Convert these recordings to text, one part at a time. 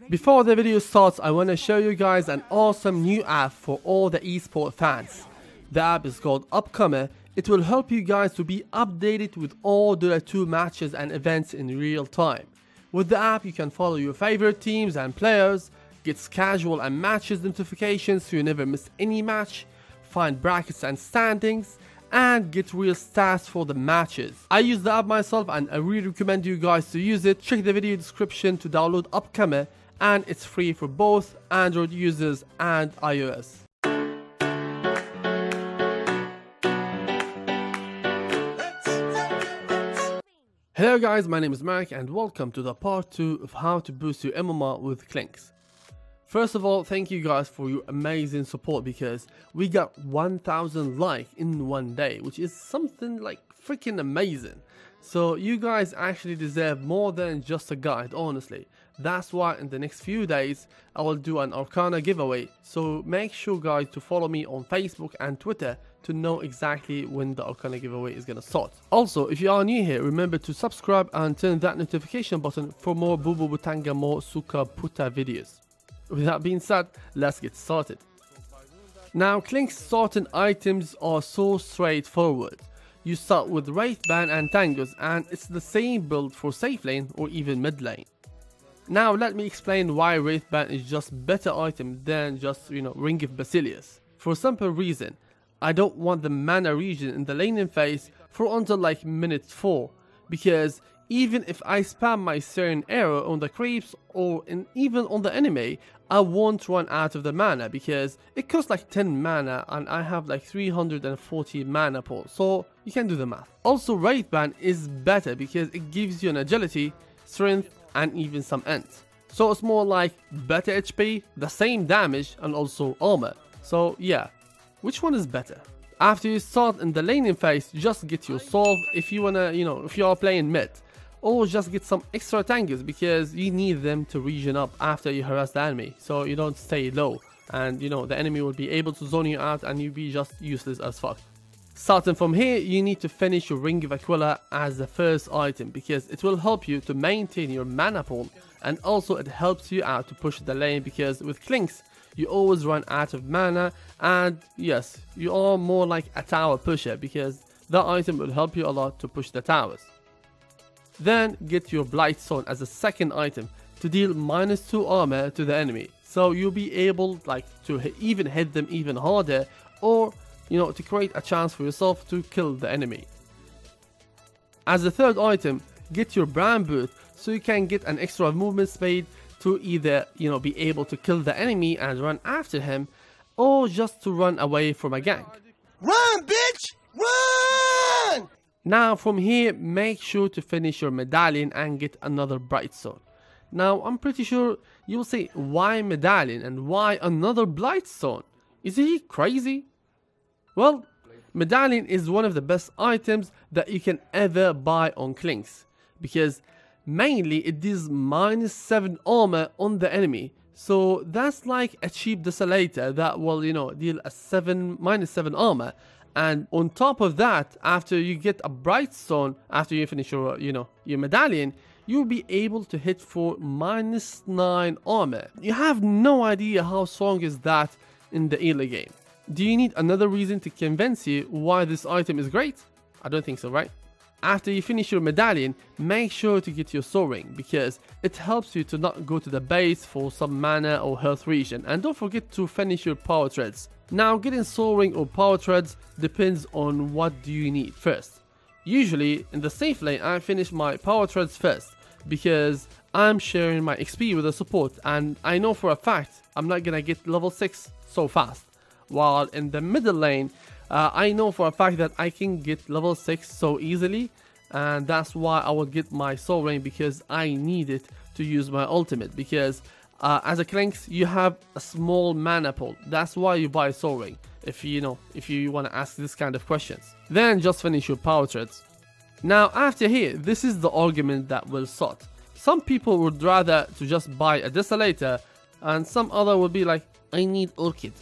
Before the video starts, I want to show you guys an awesome new app for all the esport fans. The app is called Upcomer. It will help you guys to be updated with all Dota 2 matches and events in real time. With the app, you can follow your favorite teams and players, get casual and matches notifications so you never miss any match, find brackets and standings, and get real stats for the matches. I use the app myself and I really recommend you guys to use it. Check the video description to download Upcomer, and it's free for both Android users and iOS. Hello guys, my name is Meric and welcome to the part 2 of how to boost your MMR with Clinkz. First of all, thank you guys for your amazing support because we got 1000 likes in one day, which is something like freaking amazing. So you guys actually deserve more than just a guide, honestly. That's why in the next few days I will do an Arcana giveaway, so make sure guys to follow me on Facebook and Twitter to know exactly when the Arcana giveaway is gonna start. Also, if you are new here, remember to subscribe and turn that notification button for more Bubu Butanga Mo Suka Puta videos. With that being said, let's get started. Now, Clinkz starting items are so straightforward. You start with Wraithband and Tangos, and it's the same build for safe lane or even mid lane. Now let me explain why Wraithband is just better item than just Ring of Basilius. For a simple reason, I don't want the mana regen in the laning phase for until like minute 4, because even if I spam my certain arrow on the creeps or even on the enemy, I won't run out of the mana because it costs like 10 mana and I have like 340 mana pool, so you can do the math. Also, Wraithband is better because it gives you an agility, strength, and even some int. So it's more like better HP, the same damage, and also armor. So yeah, which one is better? After you start in the laning phase, just get your solve if you wanna, if you are playing mid. Or just get some extra tangos because you need them to regen up after you harass the enemy, so you don't stay low. And the enemy will be able to zone you out and you'll be just useless as fuck. Starting from here, you need to finish your Ring of Aquila as the first item because it will help you to maintain your mana pool, and also it helps you out to push the lane because with Clinkz you always run out of mana, and yes, you are more like a tower pusher because that item will help you a lot to push the towers. Then get your Blightstone as a second item to deal -2 armor to the enemy, so you'll be able to even hit them even harder, or to create a chance for yourself to kill the enemy. As a third item, get your Brand Boot so you can get an extra movement speed to either be able to kill the enemy and run after him, or just to run away from a gank. Run, bitch! Run! Now from here, make sure to finish your Medallion and get another Blightstone. Now I'm pretty sure you'll say, why Medallion and why another Blightstone? Is he crazy? Well, Medallion is one of the best items that you can ever buy on Clinkz because mainly it deals -7 armor on the enemy, so that's like a cheap Desolator that will deal a -7 armor. And on top of that, after you get a Blightstone, after you finish your your Medallion, you'll be able to hit for -9 armor. You have no idea how strong is that in the early game. Do you need another reason to convince you why this item is great? I don't think so, right? After you finish your Medallion, make sure to get your Soul Ring because it helps you to not go to the base for some mana or health regen, and don't forget to finish your Power Treads. Now, getting Soul Ring or Power Treads depends on what do you need first. Usually in the safe lane I finish my Power Treads first because I'm sharing my XP with the support, and I know for a fact I'm not gonna get level 6 so fast. While in the middle lane, I know for a fact that I can get level 6 so easily, and that's why I would get my Soul Ring because I need it to use my ultimate, because as a Clinkz you have a small mana pool. That's why you buy Soul Ring if you want to ask this kind of questions. Then just finish your Power Treads. Now after here, this is the argument that will start. Some people would rather to just buy a Desolator, and some other will be like, I need Orchid.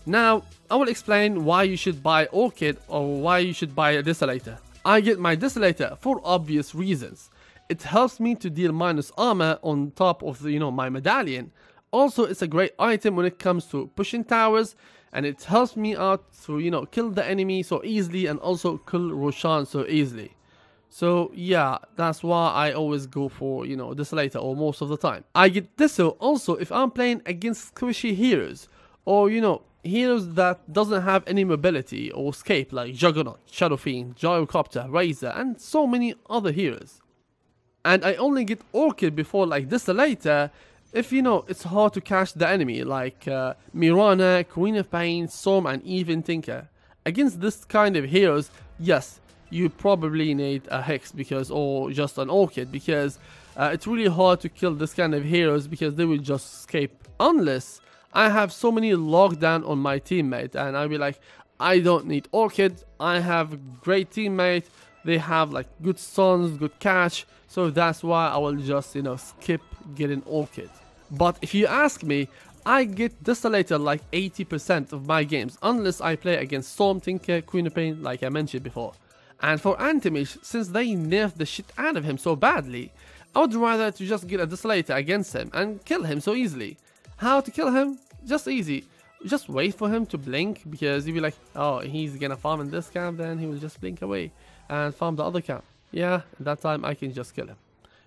Now, I will explain why you should buy Orchid or why you should buy a Desolator. I get my Desolator for obvious reasons. it helps me to deal minus armor on top of the, my medallion. Also, it's a great item when it comes to pushing towers, and it helps me out to, kill the enemy so easily and also kill Roshan so easily. So yeah, that's why I always go for, Desolator, or most of the time. I get this also if I'm playing against squishy heroes, or heroes that doesn't have any mobility or escape, like Juggernaut, Shadow Fiend, Gyrocopter, Razor, and so many other heroes. And I only get Orchid before like Desolator if it's hard to catch the enemy, like Mirana, Queen of Pain, Storm, and even Tinker. Against this kind of heroes, yes, you probably need a Hex or just an Orchid, because it's really hard to kill this kind of heroes because they will just escape, unless I have so many lockdown on my teammate and I'll be like, I don't need Orchid, I have a great teammate, they have like good stuns, good catch, so that's why I will just skip getting Orchid. But if you ask me, I get Desolator like 80% of my games, unless I play against Storm, Tinker, Queen of Pain, like I mentioned before. And for Anti-Mage, since they nerfed the shit out of him so badly, I would rather to just get a Desolator against him and kill him so easily. How to kill him? Just easy. Just wait for him to blink, because you'll be like, oh, he's gonna farm in this camp, then he will just blink away and farm the other camp. Yeah, at that time I can just kill him.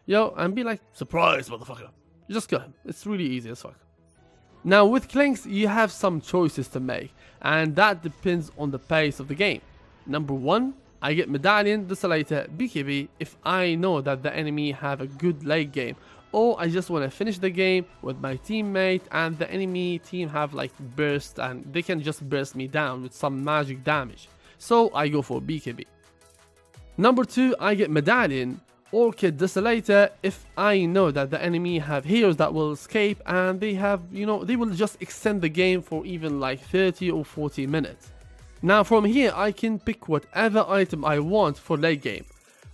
Yo, and be like, surprise, motherfucker. Just kill him. It's really easy as fuck. Now with Clinkz, you have some choices to make, and that depends on the pace of the game. Number 1, I get Medallion, Desolator, BKB if I know that the enemy have a good late game, or I just want to finish the game with my teammate and the enemy team have like burst and they can just burst me down with some magic damage. So I go for BKB. Number 2, I get Medallion, Orchid, Desolator if I know that the enemy have heroes that will escape and they have, they will just extend the game for even like 30 or 40 minutes. Now from here I can pick whatever item I want for late game.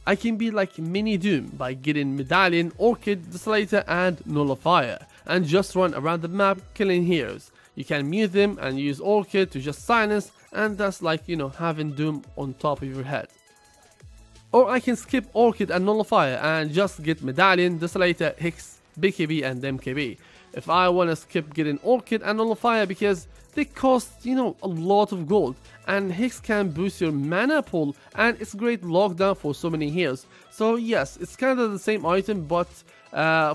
I can be like mini Doom by getting Medallion, Orchid, Desolator, and Nullifier, and just run around the map killing heroes. You can mute them and use Orchid to just silence, and that's like having Doom on top of your head. Or I can skip Orchid and Nullifier and just get Medallion, Desolator, Hex, BKB, and MKB. If I want to skip getting Orchid and Nullifier because they cost, a lot of gold, and Hex can boost your mana pool, and it's great lockdown for so many heroes. So yes, it's kind of the same item, but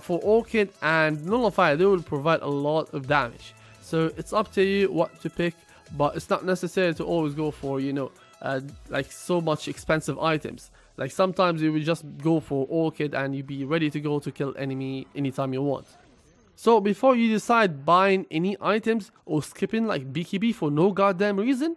for Orchid and Nullifier, they will provide a lot of damage. So it's up to you what to pick, but it's not necessary to always go for, like so much expensive items. Like sometimes you will just go for Orchid and you'll be ready to go to kill enemy anytime you want. So before you decide buying any items or skipping like BKB for no goddamn reason,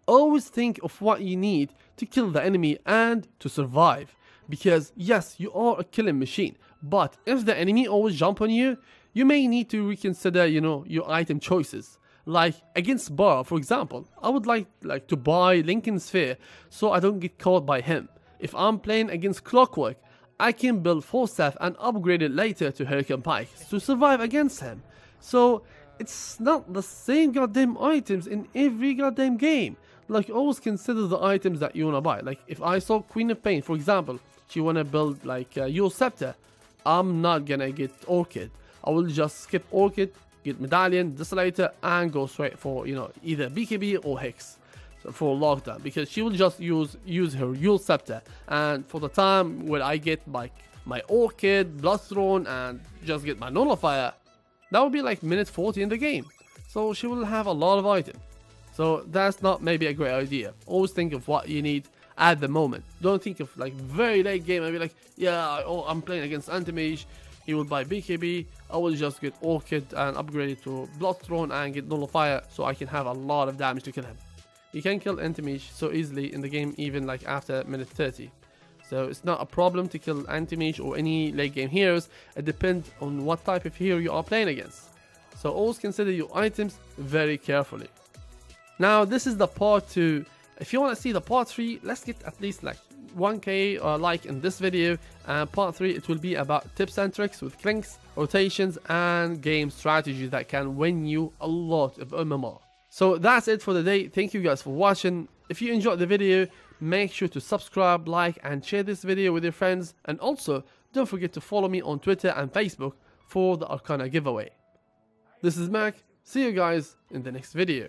always think of what you need to kill the enemy and to survive. Because yes, you are a killing machine, but if the enemy always jump on you, you may need to reconsider, your item choices. Like against Bar, for example, I would like to buy Lincoln Sphere so I don't get caught by him. If I'm playing against Clockwork, I can build Falstaff and upgrade it later to Hurricane Pike to survive against him. So it's not the same goddamn items in every goddamn game. Like always consider the items that you wanna buy. Like if I saw Queen of Pain, for example, she wanna build like Yule Scepter, I'm not gonna get Orchid. I will just skip Orchid, get Medallion, Desolator, and go straight for either BKB or Hex for lockdown, because she will just use her Yule Scepter, and for the time where I get like my Orchid, Bloodthrone, and just get my Nullifier, that will be like minute 40 in the game, so she will have a lot of items. So that's not maybe a great idea. Always think of what you need at the moment. Don't think of like very late game and be like, yeah, oh, I'm playing against Anti-Mage, he will buy BKB, I will just get Orchid and upgrade it to Bloodthrone and get Nullifier so I can have a lot of damage to kill him. You can kill Anti-Mage so easily in the game, even like after minute 30. So it's not a problem to kill Anti-Mage or any late game heroes. It depends on what type of hero you are playing against. So always consider your items very carefully. Now this is the part 2. If you want to see the part 3, let's get at least like 1k like in this video, and part 3 it will be about tips and tricks with Clinkz, rotations, and game strategies that can win you a lot of MMR. So that's it for the day. Thank you guys for watching. If you enjoyed the video, make sure to subscribe, like and share this video with your friends, and also don't forget to follow me on Twitter and Facebook for the Arcana giveaway. This is Meric, see you guys in the next video.